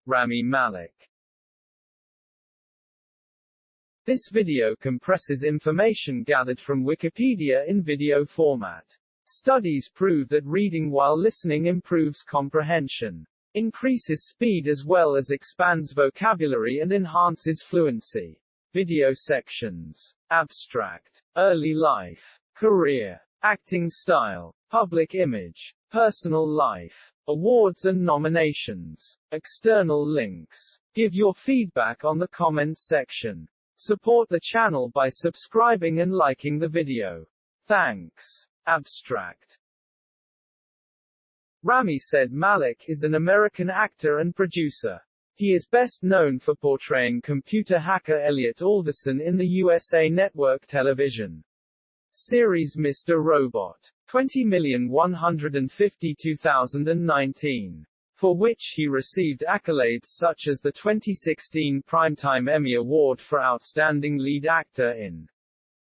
Rami Malek. This video compresses information gathered from Wikipedia in video format. Studies prove that reading while listening improves comprehension, increases speed as well as expands vocabulary and enhances fluency. Video sections. Abstract. Early life. Career. Acting style. Public image. Personal life. Awards and nominations. External links. Give your feedback on the comments section. Support the channel by subscribing and liking the video. Thanks. Abstract. Rami Malek is an American actor and producer. He is best known for portraying computer hacker Elliot Alderson in the USA Network television series Mr. Robot. 20,152,019. For which he received accolades such as the 2016 Primetime Emmy Award for Outstanding Lead Actor in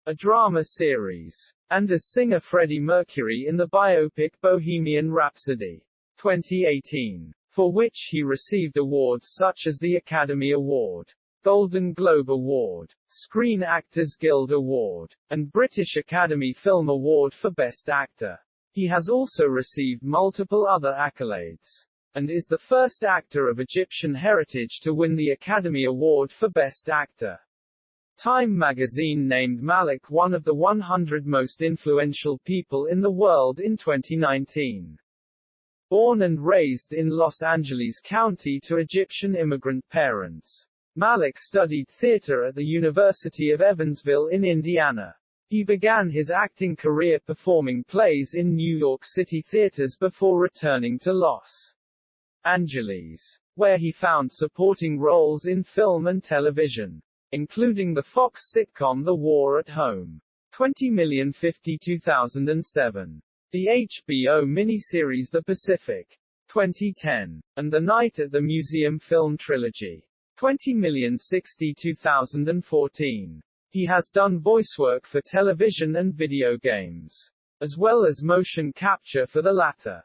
a Drama Series, and as singer Freddie Mercury in the biopic Bohemian Rhapsody. 2018. For which he received awards such as the Academy Award, Golden Globe Award, Screen Actors Guild Award, and British Academy Film Award for Best Actor. He has also received multiple other accolades, and is the first actor of Egyptian heritage to win the Academy Award for Best Actor. Time magazine named Malek one of the 100 most influential people in the world in 2019. Born and raised in Los Angeles County to Egyptian immigrant parents, Malek studied theater at the University of Evansville in Indiana. He began his acting career performing plays in New York City theaters before returning to Los Angeles, where he found supporting roles in film and television, including the Fox sitcom The War at Home. 20,052,007. The HBO miniseries The Pacific. 2010. And The Night at the Museum film trilogy. 20,062,014. He has done voice work for television and video games, as well as motion capture for the latter.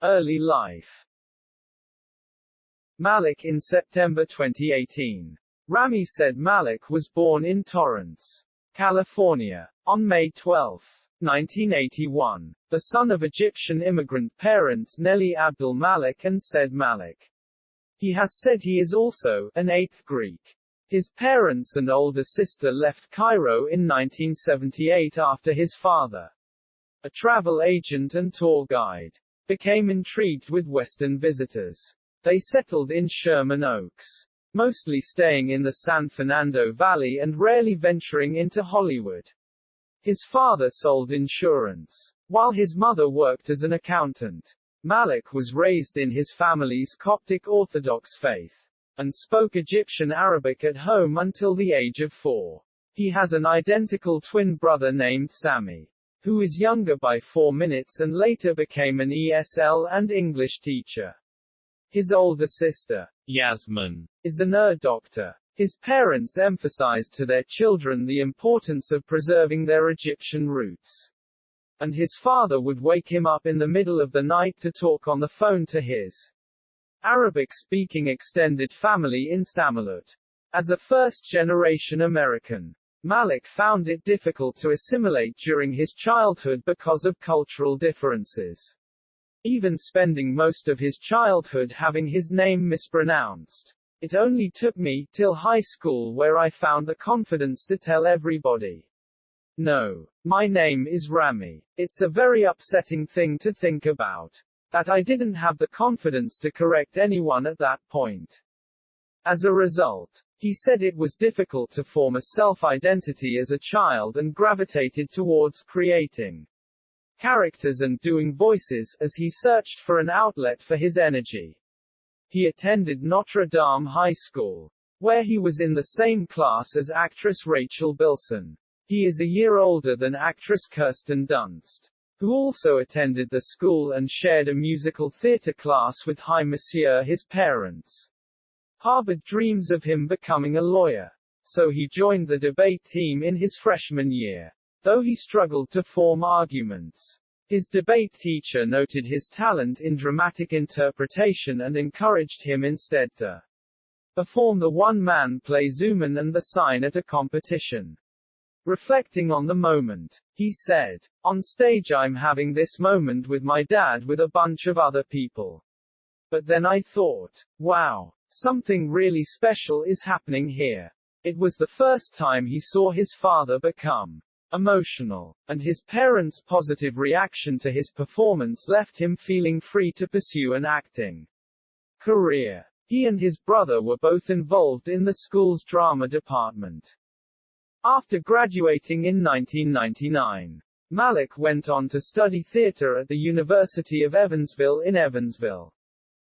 Early life. Malek in September 2018. Rami Malek was born in Torrance, California, on May 12, 1981, the son of Egyptian immigrant parents Nelly Abdul Malik and Said Malik. He has said he is also an eighth Greek. His parents and older sister left Cairo in 1978 after his father, a travel agent and tour guide, became intrigued with Western visitors. They settled in Sherman Oaks, mostly staying in the San Fernando Valley and rarely venturing into Hollywood. His father sold insurance, while his mother worked as an accountant. Malek was raised in his family's Coptic Orthodox faith, and spoke Egyptian Arabic at home until the age of 4. He has an identical twin brother named Sami, who is younger by 4 minutes and later became an ESL and English teacher. His older sister, Yasmin, is an doctor. His parents emphasized to their children the importance of preserving their Egyptian roots, and his father would wake him up in the middle of the night to talk on the phone to his Arabic-speaking extended family in Samolet. As a first-generation American, Malek found it difficult to assimilate during his childhood because of cultural differences, even spending most of his childhood having his name mispronounced. It only took me till high school where I found the confidence to tell everybody, no, my name is Rami. It's a very upsetting thing to think about, that I didn't have the confidence to correct anyone at that point. As a result, he said it was difficult to form a self-identity as a child and gravitated towards creating characters and doing voices as he searched for an outlet for his energy. He attended Notre Dame High School, where he was in the same class as actress Rachel Bilson. He is a year older than actress Kirsten Dunst, who also attended the school and shared a musical theater class with Monsieur. His parents harbored dreams of him becoming a lawyer, so he joined the debate team in his freshman year, though he struggled to form arguments. His debate teacher noted his talent in dramatic interpretation and encouraged him instead to perform the one-man play Zuman and the Sign at a competition. Reflecting on the moment, he said, "On stage I'm having this moment with my dad with a bunch of other people. But then I thought, wow, something really special is happening here." It was the first time he saw his father become emotional, and his parents' positive reaction to his performance left him feeling free to pursue an acting career. He and his brother were both involved in the school's drama department. After graduating in 1999, Malek went on to study theater at the University of Evansville in Evansville,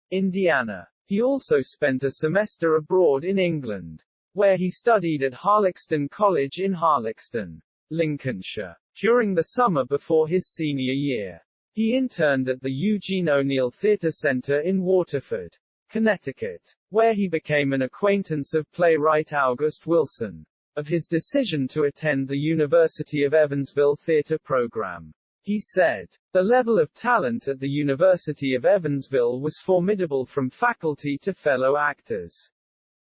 Indiana. He also spent a semester abroad in England, where he studied at Harlexton College in Harlexton, Lincolnshire. During the summer before his senior year, he interned at the Eugene O'Neill Theatre Center in Waterford, Connecticut, where he became an acquaintance of playwright August Wilson. Of his decision to attend the University of Evansville theater program, he said, "The level of talent at the University of Evansville was formidable from faculty to fellow actors.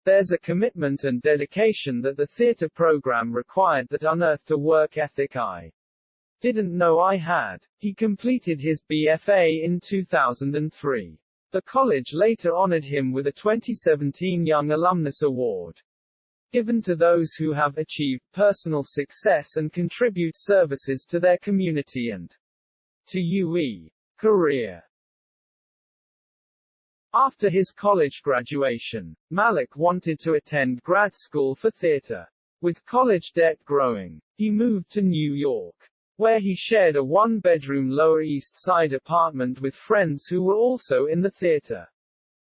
There's a commitment and dedication that the theater program required that unearthed a work ethic I didn't know I had." He completed his BFA in 2003. The college later honored him with a 2017 Young Alumnus Award, given to those who have achieved personal success and contribute services to their community and to UE career. After his college graduation, Malek wanted to attend grad school for theater. With college debt growing, he moved to New York, where he shared a one-bedroom Lower East Side apartment with friends who were also in the theater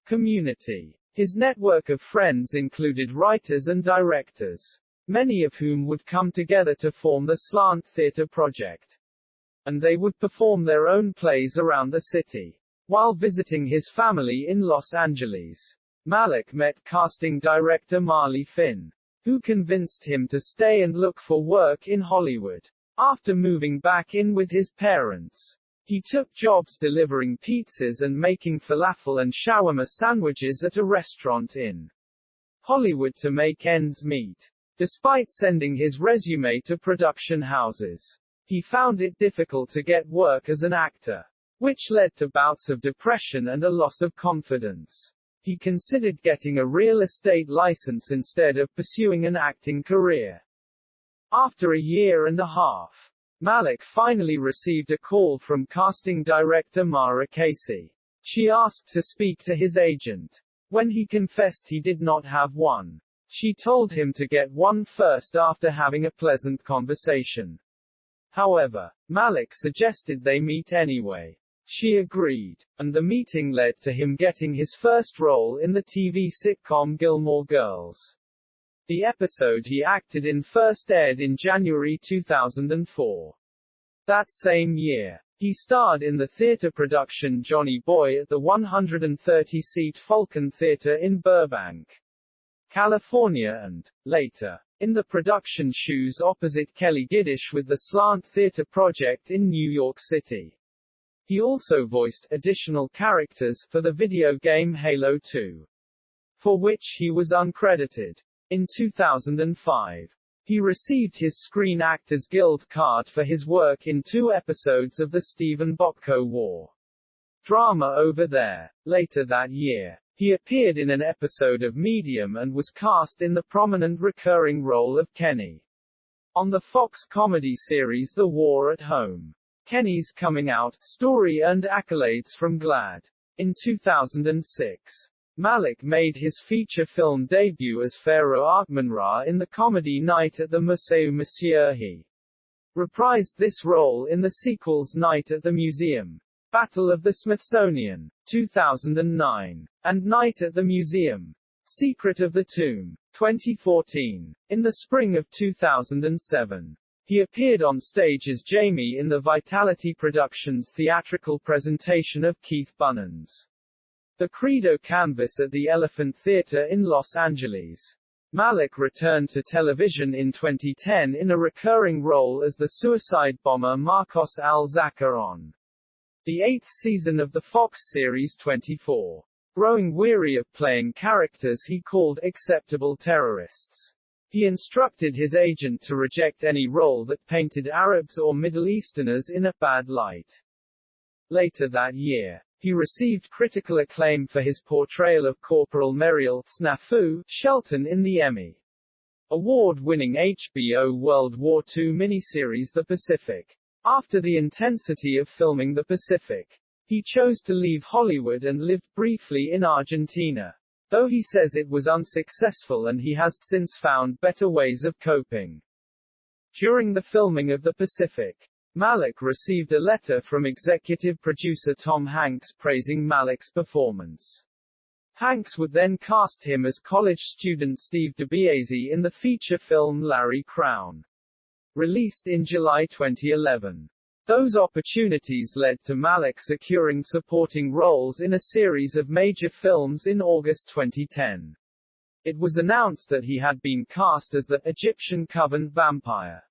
community. His network of friends included writers and directors, many of whom would come together to form the Slant Theater Project, and they would perform their own plays around the city. While visiting his family in Los Angeles, Malek met casting director Marley Finn, who convinced him to stay and look for work in Hollywood. After moving back in with his parents, he took jobs delivering pizzas and making falafel and shawarma sandwiches at a restaurant in Hollywood to make ends meet. Despite sending his resume to production houses, he found it difficult to get work as an actor, which led to bouts of depression and a loss of confidence. He considered getting a real estate license instead of pursuing an acting career. After a year and a half, Malek finally received a call from casting director Mara Casey. She asked to speak to his agent. When he confessed he did not have one, she told him to get one first after having a pleasant conversation. However, Malek suggested they meet anyway. She agreed, and the meeting led to him getting his first role in the TV sitcom Gilmore Girls. The episode he acted in first aired in January 2004. That same year, he starred in the theater production Johnny Boy at the 130-seat Falcon Theater in Burbank, California and, later, in the production Shoes opposite Kelly Giddish with the Slant Theater Project in New York City. He also voiced additional characters for the video game Halo 2, for which he was uncredited. In 2005, he received his Screen Actors Guild card for his work in 2 episodes of the Stephen Botko War drama Over There. Later that year, he appeared in an episode of Medium and was cast in the prominent recurring role of Kenny on the Fox comedy series The War at Home. Kenny's coming out story earned accolades from GLAAD. In 2006, Malek made his feature film debut as Pharaoh Akhmenra in the comedy Night at the Museu Monsieur. He reprised this role in the sequels Night at the Museum, Battle of the Smithsonian, 2009, and Night at the Museum, Secret of the Tomb, 2014. In the spring of 2007, he appeared on stage as Jamie in the Vitality Productions theatrical presentation of Keith Bunnan's The Credo Canvas at the Elephant Theatre in Los Angeles. Malek returned to television in 2010 in a recurring role as the suicide bomber Marcos Al-Zaka on the eighth season of the Fox series 24. Growing weary of playing characters he called acceptable terrorists, he instructed his agent to reject any role that painted Arabs or Middle Easterners in a bad light. Later that year, he received critical acclaim for his portrayal of Corporal Meriel Snafu Shelton in the Emmy award-winning HBO World War II miniseries The Pacific. After the intensity of filming The Pacific, he chose to leave Hollywood and lived briefly in Argentina, though he says it was unsuccessful and he has since found better ways of coping. During the filming of The Pacific, Malek received a letter from executive producer Tom Hanks praising Malek's performance. Hanks would then cast him as college student Steve DiBiase in the feature film Larry Crown, released in July 2011. Those opportunities led to Malek securing supporting roles in a series of major films in August 2010. It was announced that he had been cast as the Egyptian Coven vampire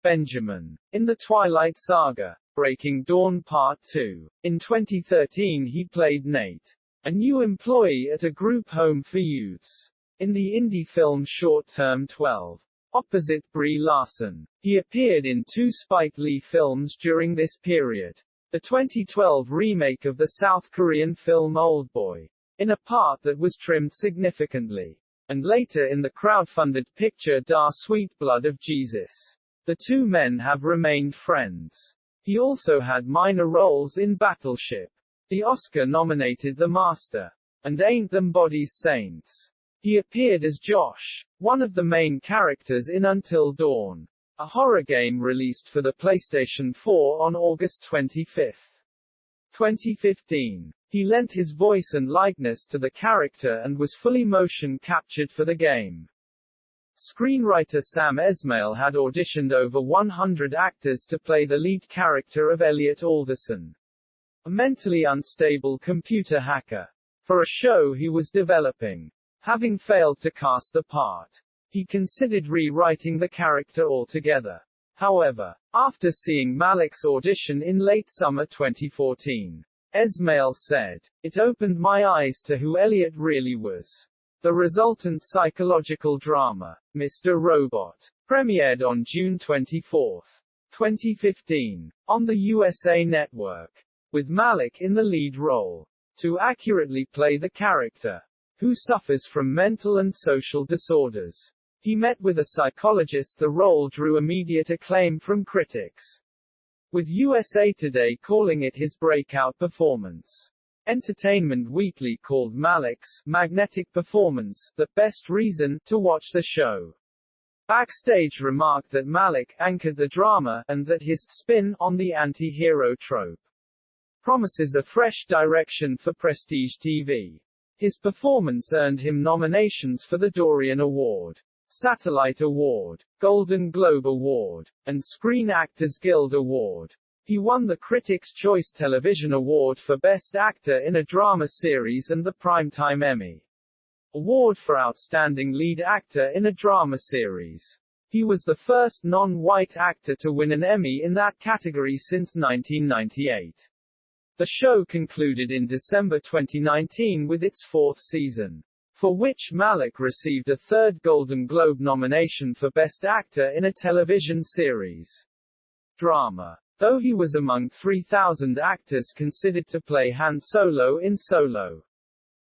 Benjamin in the Twilight Saga, Breaking Dawn Part 2. In 2013 he played Nate, a new employee at a group home for youths, in the indie film Short Term 12. Opposite Brie Larson, he appeared in two Spike Lee films during this period. The 2012 remake of the South Korean film Oldboy, in a part that was trimmed significantly, and later in the crowdfunded picture Da Sweet Blood of Jesus. The two men have remained friends. He also had minor roles in Battleship, the Oscar-nominated The Master, and Ain't Them Bodies Saints. He appeared as Josh, one of the main characters in Until Dawn, a horror game released for the PlayStation 4 on August 25, 2015. He lent his voice and likeness to the character and was fully motion captured for the game. Screenwriter Sam Esmail had auditioned over 100 actors to play the lead character of Elliot Alderson, a mentally unstable computer hacker, for a show he was developing. Having failed to cast the part, he considered rewriting the character altogether. However, after seeing Malek's audition in late summer 2014, Esmail said, "It opened my eyes to who Elliot really was." The resultant psychological drama, Mr. Robot, premiered on June 24, 2015, on the USA Network, with Malek in the lead role. To accurately play the character, who suffers from mental and social disorders, he met with a psychologist. The role drew immediate acclaim from critics, with USA Today calling it his breakout performance. Entertainment Weekly called Malek's magnetic performance the best reason to watch the show. Backstage remarked that Malek anchored the drama, and that his spin on the anti-hero trope promises a fresh direction for prestige TV. His performance earned him nominations for the Dorian Award, Satellite Award, Golden Globe Award, and Screen Actors Guild Award. He won the Critics' Choice Television Award for Best Actor in a Drama Series and the Primetime Emmy Award for Outstanding Lead Actor in a Drama Series. He was the first non-white actor to win an Emmy in that category since 1998. The show concluded in December 2019 with its fourth season, for which Malek received a third Golden Globe nomination for Best Actor in a Television Series. Drama. Though he was among 3,000 actors considered to play Han Solo in Solo,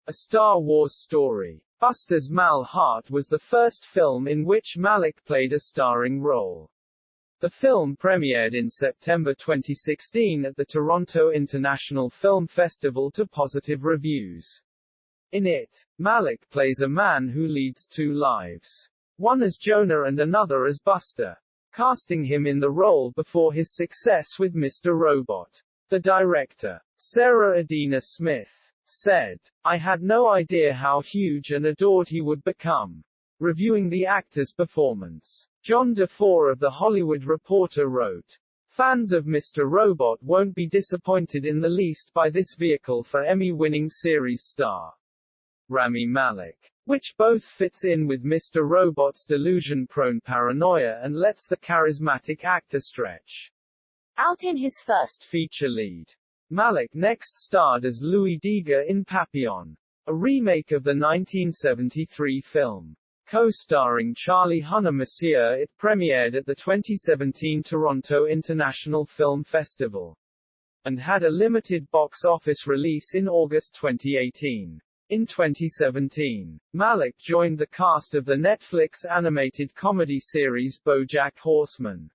a Star Wars story, Buster's Mal Hart was the first film in which Malek played a starring role. The film premiered in September 2016 at the Toronto International Film Festival to positive reviews. In it, Malek plays a man who leads two lives, one as Jonah and another as Buster, casting him in the role before his success with Mr. Robot. The director, Sarah Adina Smith, said, "I had no idea how huge and adored he would become." Reviewing the actor's performance, John DeFore of The Hollywood Reporter wrote, "Fans of Mr. Robot won't be disappointed in the least by this vehicle for Emmy-winning series star." Rami Malek, which both fits in with Mr. Robot's delusion-prone paranoia and lets the charismatic actor stretch out in his first feature lead. Malek next starred as Louis Deega in Papillon, a remake of the 1973 film. Co-starring Charlie Hunnam. It premiered at the 2017 Toronto International Film Festival and had a limited box office release in August 2018. In 2017, Malek joined the cast of the Netflix animated comedy series BoJack Horseman,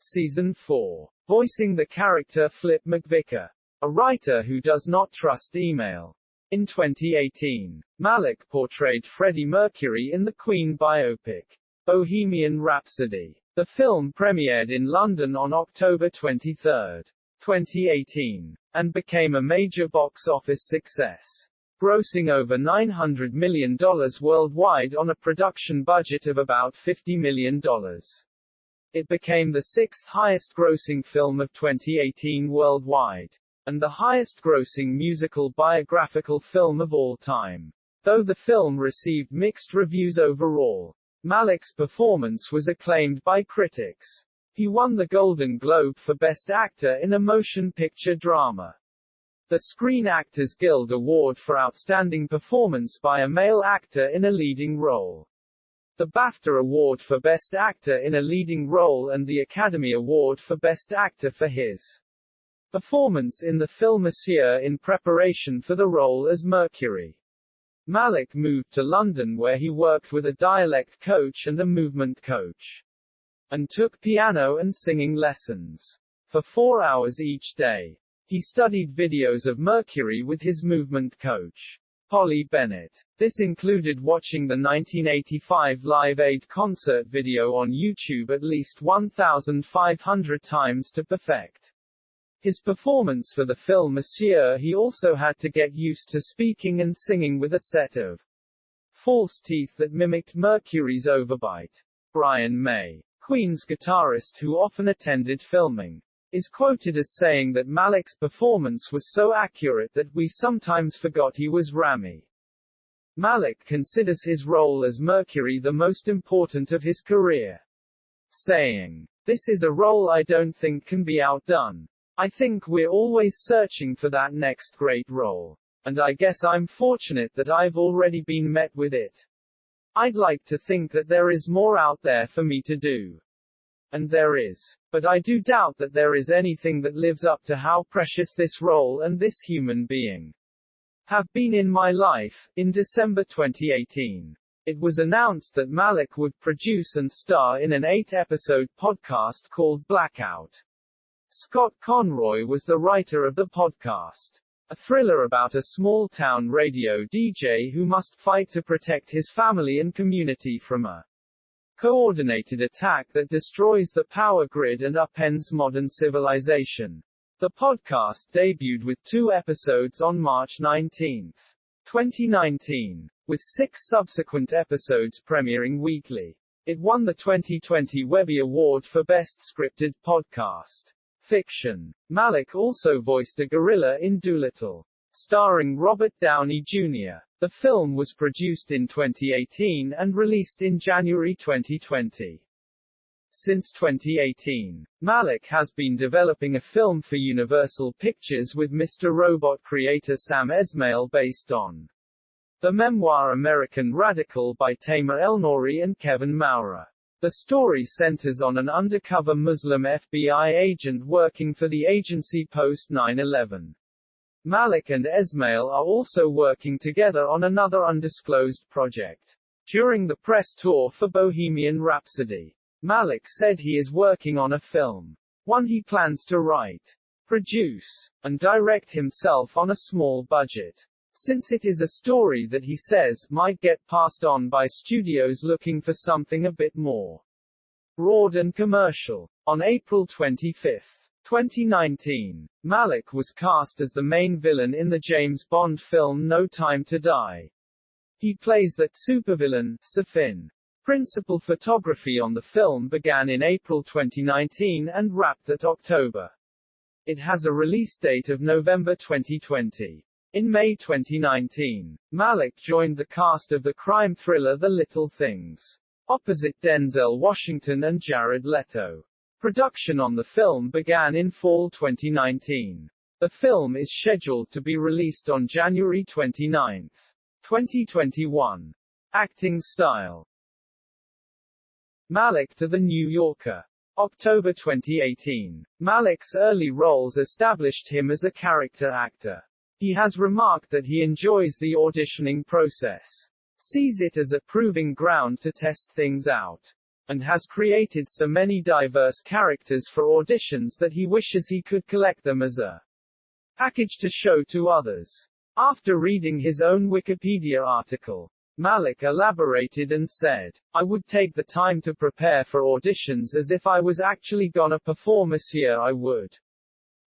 Season 4, voicing the character Flip McVicker, a writer who does not trust email. In 2018, Malek portrayed Freddie Mercury in the Queen biopic, Bohemian Rhapsody. The film premiered in London on October 23, 2018, and became a major box office success, grossing over $900 million worldwide on a production budget of about $50 million. It became the sixth highest-grossing film of 2018 worldwide, and the highest-grossing musical biographical film of all time. Though the film received mixed reviews overall, Malek's performance was acclaimed by critics. He won the Golden Globe for Best Actor in a Motion Picture Drama, the Screen Actors Guild Award for Outstanding Performance by a Male Actor in a Leading Role, the BAFTA Award for Best Actor in a Leading Role, and the Academy Award for Best Actor for his performance in the film Monsieur in preparation for the role as Mercury. Malek moved to London where he worked with a dialect coach and a movement coach, and took piano and singing lessons. For 4 hours each day, he studied videos of Mercury with his movement coach, Polly Bennett. This included watching the 1985 Live Aid concert video on YouTube at least 1,500 times to perfect his performance for the film Monsieur. He also had to get used to speaking and singing with a set of false teeth that mimicked Mercury's overbite. Brian May, Queen's guitarist who often attended filming, is quoted as saying that Malek's performance was so accurate that we sometimes forgot he was Rami. Malek considers his role as Mercury the most important of his career, saying, "This is a role I don't think can be outdone. I think we're always searching for that next great role. And I guess I'm fortunate that I've already been met with it. I'd like to think that there is more out there for me to do. And there is. But I do doubt that there is anything that lives up to how precious this role and this human being have been in my life." In December 2018, it was announced that Malek would produce and star in an 8-episode podcast called Blackout. Scott Conroy was the writer of the podcast, a thriller about a small-town radio DJ who must fight to protect his family and community from a coordinated attack that destroys the power grid and upends modern civilization. The podcast debuted with 2 episodes on March 19, 2019, with 6 subsequent episodes premiering weekly. It won the 2020 Webby Award for Best Scripted Podcast Fiction. Malek also voiced a gorilla in Dolittle, starring Robert Downey Jr. The film was produced in 2018 and released in January 2020. Since 2018, Malek has been developing a film for Universal Pictures with Mr. Robot creator Sam Esmail based on the memoir American Radical by Tamer El-Nouri and Kevin Maurer. The story centers on an undercover Muslim FBI agent working for the agency post 9/11. Malek and Esmail are also working together on another undisclosed project. During the press tour for Bohemian Rhapsody, Malek said he is working on a film, one he plans to write, produce, and direct himself on a small budget, since it is a story that he says might get passed on by studios looking for something a bit more broad and commercial. On April 25, 2019, Malek was cast as the main villain in the James Bond film No Time to Die. He plays the supervillain, Safin. Principal photography on the film began in April 2019 and wrapped that October. It has a release date of November 2020. In May 2019, Malek joined the cast of the crime thriller The Little Things, opposite Denzel Washington and Jared Leto. Production on the film began in fall 2019. The film is scheduled to be released on January 29, 2021. Acting style. Malek to The New Yorker. October 2018. Malek's early roles established him as a character actor. He has remarked that he enjoys the auditioning process, sees it as a proving ground to test things out, and has created so many diverse characters for auditions that he wishes he could collect them as a package to show to others. After reading his own Wikipedia article, Malek elaborated and said, "I would take the time to prepare for auditions as if I was actually gonna perform here. I would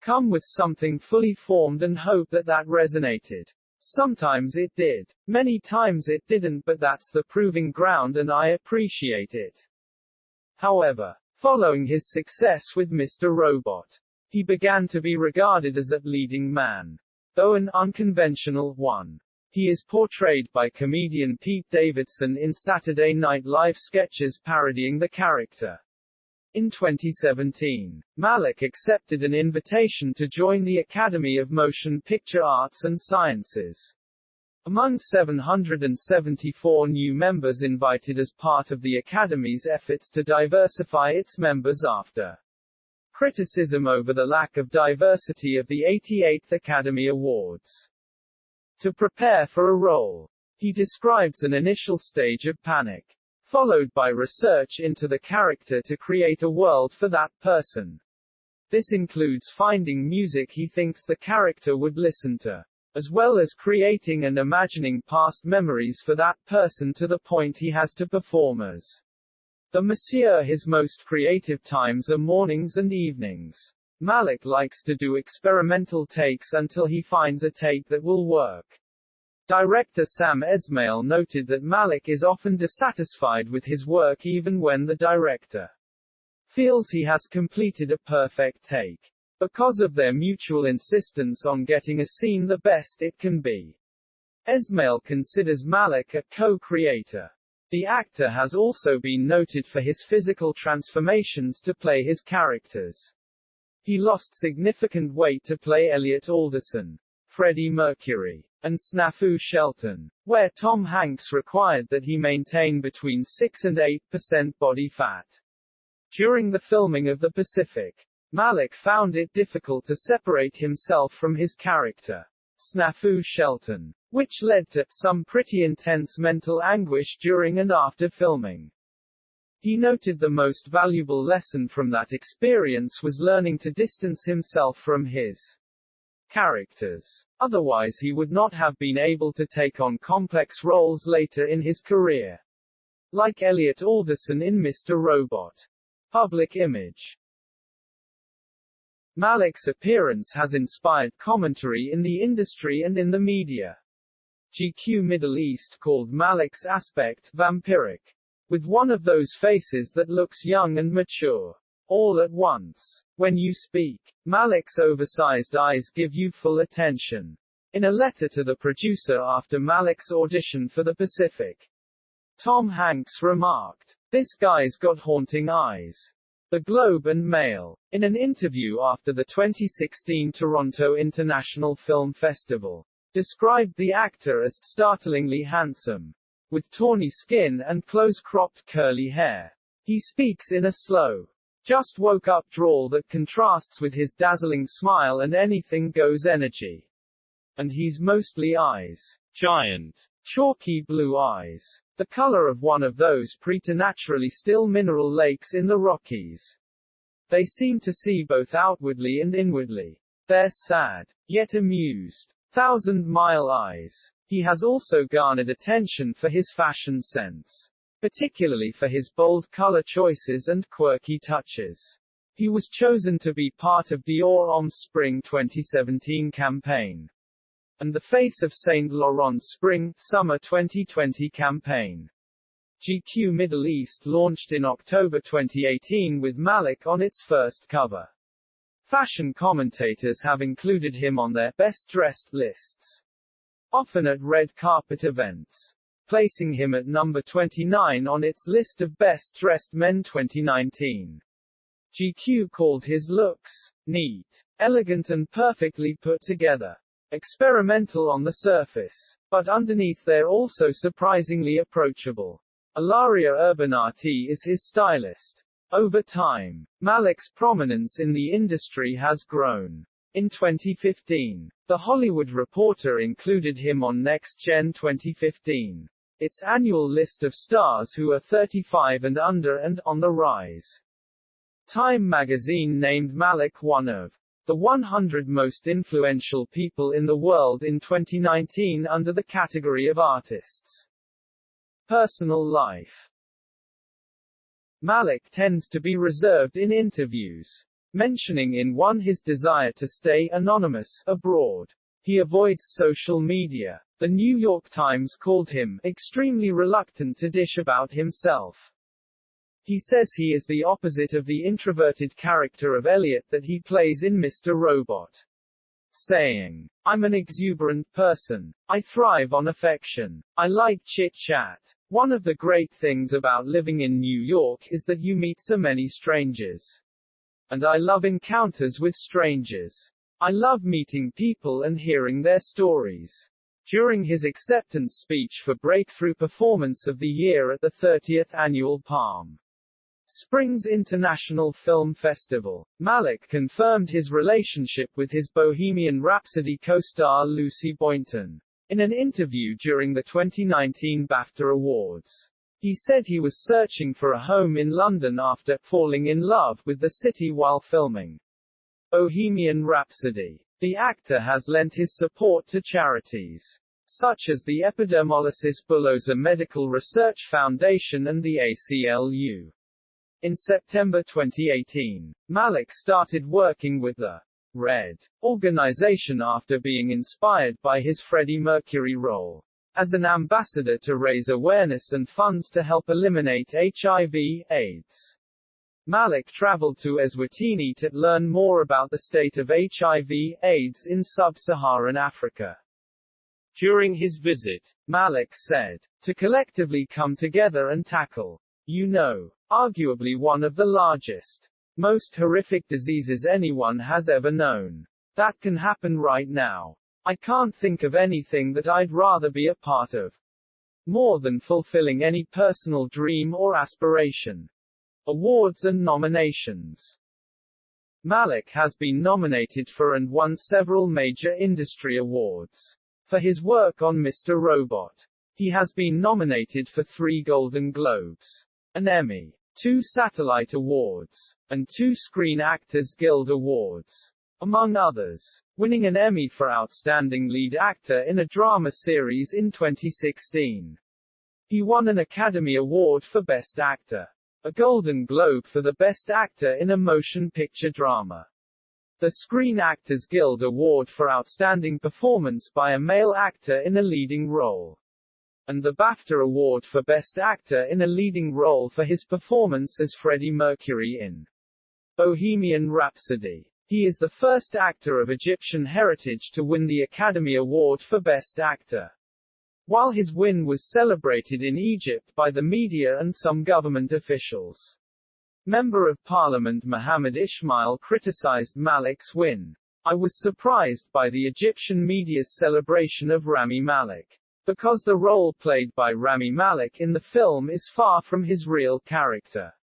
come with something fully formed and hope that that resonated. Sometimes it did. Many times it didn't, but that's the proving ground and I appreciate it." However, following his success with Mr. Robot, he began to be regarded as a leading man, though an unconventional one. He is portrayed by comedian Pete Davidson in Saturday Night Live sketches parodying the character. In 2017, Malek accepted an invitation to join the Academy of Motion Picture Arts and Sciences. Among 774 new members invited as part of the Academy's efforts to diversify its members after criticism over the lack of diversity of the 88th Academy Awards. To prepare for a role, he describes an initial stage of panic, followed by research into the character to create a world for that person. This includes finding music he thinks the character would listen to, as well as creating and imagining past memories for that person to the point he has to perform as the Monsieur. His most creative times are mornings and evenings. Malek likes to do experimental takes until he finds a take that will work. Director Sam Esmail noted that Malek is often dissatisfied with his work even when the director feels he has completed a perfect take, because of their mutual insistence on getting a scene the best it can be. Esmail considers Malek a co-creator. The actor has also been noted for his physical transformations to play his characters. He lost significant weight to play Elliot Alderson, Freddie Mercury, and Snafu Shelton, where Tom Hanks required that he maintain between 6 and 8% body fat. During the filming of The Pacific, Malek found it difficult to separate himself from his character, Snafu Shelton, which led to some pretty intense mental anguish during and after filming. He noted the most valuable lesson from that experience was learning to distance himself from his characters. Otherwise he would not have been able to take on complex roles later in his career. Like Elliot Alderson in Mr. Robot. Public image. Malek's appearance has inspired commentary in the industry and in the media. GQ Middle East called Malek's aspect vampiric, with one of those faces that looks young and mature, all at once. When you speak, Malek's oversized eyes give you full attention. In a letter to the producer after Malek's audition for The Pacific, Tom Hanks remarked, "This guy's got haunting eyes." The Globe and Mail, in an interview after the 2016 Toronto International Film Festival, described the actor as startlingly handsome, with tawny skin and close-cropped curly hair. He speaks in a slow, just woke up drawl that contrasts with his dazzling smile and anything goes energy. And he's mostly eyes. Giant, chalky blue eyes. The color of one of those preternaturally still mineral lakes in the Rockies. They seem to see both outwardly and inwardly. They're sad, yet amused. 1,000-mile eyes. He has also garnered attention for his fashion sense, particularly for his bold color choices and quirky touches. He was chosen to be part of Dior Homme's Spring 2017 campaign, and the face of Saint Laurent's Spring/Summer 2020 campaign. GQ Middle East launched in October 2018 with Malek on its first cover. Fashion commentators have included him on their best-dressed lists. often at red carpet events, placing him at number 29 on its list of best-dressed men 2019. GQ called his looks neat, elegant and perfectly put together. Experimental on the surface, but underneath they're also surprisingly approachable. Ilaria Urbanati is his stylist. Over time, Malek's prominence in the industry has grown. In 2015, The Hollywood Reporter included him on Next Gen 2015, its annual list of stars who are 35 and under and on the rise. Time magazine named Malek one of the 100 most influential people in the world in 2019 under the category of artists. Personal life. Malek tends to be reserved in interviews, mentioning in one his desire to stay anonymous abroad. He avoids social media. The New York Times called him extremely reluctant to dish about himself. He says he is the opposite of the introverted character of Elliot that he plays in Mr. Robot, saying, "I'm an exuberant person. I thrive on affection. I like chit-chat. One of the great things about living in New York is that you meet so many strangers. And I love encounters with strangers. I love meeting people and hearing their stories." During his acceptance speech for Breakthrough Performance of the Year at the 30th Annual Palm Springs International Film Festival, Malek confirmed his relationship with his Bohemian Rhapsody co-star Lucy Boynton. In an interview during the 2019 BAFTA Awards, he said he was searching for a home in London after falling in love with the city while filming Bohemian Rhapsody. The actor has lent his support to charities such as the Epidermolysis Bullosa Medical Research Foundation and the ACLU. In September 2018, Malek started working with the Red organization after being inspired by his Freddie Mercury role as an ambassador to raise awareness and funds to help eliminate HIV/AIDS. Malek traveled to Eswatini to learn more about the state of HIV/AIDS in sub-Saharan Africa. During his visit, Malek said, "To collectively come together and tackle, arguably one of the largest, most horrific diseases anyone has ever known. That can happen right now. I can't think of anything that I'd rather be a part of. More than fulfilling any personal dream or aspiration." Awards and nominations. Malek has been nominated for and won several major industry awards. For his work on Mr. Robot, he has been nominated for 3 Golden Globes, an Emmy, 2 Satellite Awards, and 2 Screen Actors Guild Awards, among others, winning an Emmy for Outstanding Lead Actor in a Drama Series in 2016. He won an Academy Award for Best Actor, a Golden Globe for the Best Actor in a Motion Picture Drama, the Screen Actors Guild Award for Outstanding Performance by a Male Actor in a Leading Role, and the BAFTA Award for Best Actor in a Leading Role for his performance as Freddie Mercury in Bohemian Rhapsody. He is the first actor of Egyptian heritage to win the Academy Award for Best Actor. While his win was celebrated in Egypt by the media and some government officials, Member of Parliament Mohammed Ismail criticized Malek's win. "I was surprised by the Egyptian media's celebration of Rami Malek, because the role played by Rami Malek in the film is far from his real character.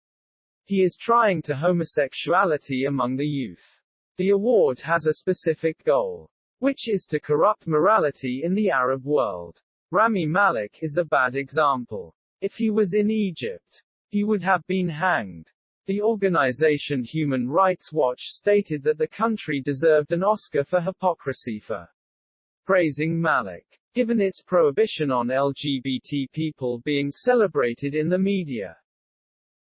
He is trying to homosexuality among the youth. The award has a specific goal, which is to corrupt morality in the Arab world. Rami Malek is a bad example. If he was in Egypt, he would have been hanged." The organization Human Rights Watch stated that the country deserved an Oscar for hypocrisy for praising Malek, given its prohibition on LGBT people being celebrated in the media.